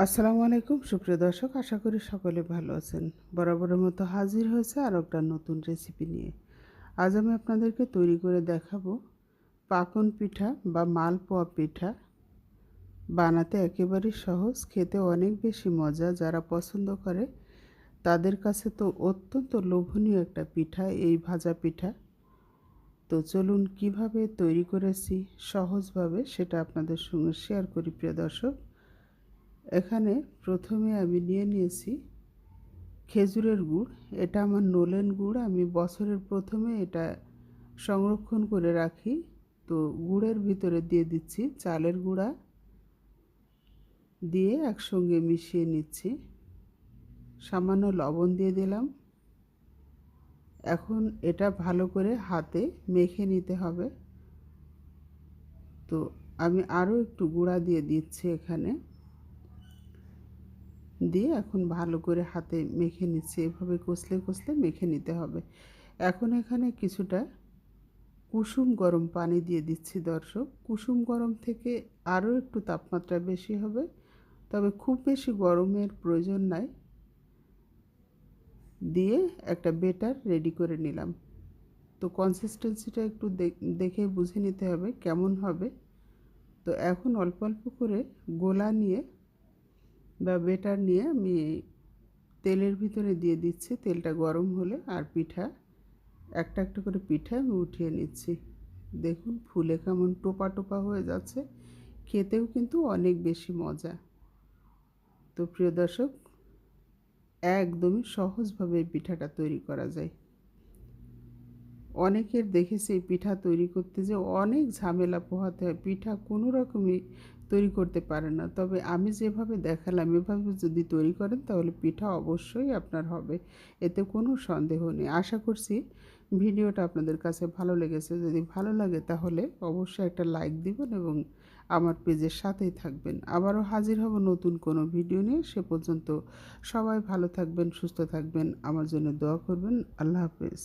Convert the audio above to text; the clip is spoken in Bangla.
আসসালামু আলাইকুম সুপ্রিয় দর্শক, আশা করি সকলে ভালো আছেন। বরাবরের মতো হাজির হয়েছে আরও একটা নতুন রেসিপি নিয়ে। আজ আমি আপনাদেরকে তৈরি করে দেখাবো পাকন পিঠা বা মালপোয়া পিঠা। বানাতে একেবারেই সহজ, খেতে অনেক বেশি মজা। যারা পছন্দ করে তাদের কাছে তো অত্যন্ত লোভনীয় একটা পিঠা এই ভাজা পিঠা। তো চলুন কিভাবে তৈরি করেছি সহজভাবে সেটা আপনাদের সঙ্গে শেয়ার করি প্রিয় দর্শক। এখানে প্রথমে আমি নিয়ে নিয়েছি খেজুরের গুড়। এটা আমার নলেন গুড়। আমি বছরের প্রথমে এটা সংরক্ষণ করে রাখি। তো গুড়ের ভিতরে দিয়ে দিচ্ছি চালের গুঁড়া, দিয়ে একসঙ্গে মিশিয়ে নিচ্ছি। সামান্য লবণ দিয়ে দিলাম। এখন এটা ভালো করে হাতে মেখে নিতে হবে। তো আমি আরও একটু গুঁড়া দিয়ে দিচ্ছি এখানে, দিয়ে এখন ভালো করে হাতে মেখে নিচ্ছি। এভাবে কষলে কষলে মেখে নিতে হবে। এখন এখানে কিছুটা কুসুম গরম পানি দিয়ে দিচ্ছি দর্শক। কুসুম গরম থেকে আরও একটু তাপমাত্রা বেশি হবে, তবে খুব বেশি গরমের প্রয়োজন নাই। দিয়ে একটা বেটার রেডি করে নিলাম। তো কনসিস্টেন্সিটা একটু দেখে বুঝে নিতে হবে কেমন হবে। তো এখন অল্প অল্প করে গোলা নিয়ে বা বেটার নিয়ে আমি তেলের ভিতরে দিয়ে দিচ্ছি। তেলটা গরম হলে আর পিঠা একটা একটা করে পিঠা আমি উঠিয়ে নিচ্ছি। দেখুন ফুলে কেমন টোপা টোপা হয়ে যাচ্ছে, খেতেও কিন্তু অনেক বেশি মজা। তো প্রিয় দর্শক, একদমই সহজভাবে এই পিঠাটা তৈরি করা যায়। অনেকের দেখেছি এই পিঠা তৈরি করতে যে অনেক ঝামেলা পোহাতে হয়, পিঠা কোনো রকমই তৈরি করতে পারে না। তবে আমি যেভাবে দেখালাম এভাবে যদি তৈরি করেন তাহলে পিঠা অবশ্যই আপনার হবে, এতে কোনো সন্দেহ নেই। আশা করছি ভিডিওটা আপনাদের কাছে ভালো লেগেছে। যদি ভালো লাগে তাহলে অবশ্যই একটা লাইক দিবেন এবং আমার পেজের সাথেই থাকবেন। আবারও হাজির হব নতুন কোনো ভিডিও নিয়ে। সে পর্যন্ত সবাই ভালো থাকবেন, সুস্থ থাকবেন, আমার জন্য দোয়া করবেন। আল্লাহ হাফেজ।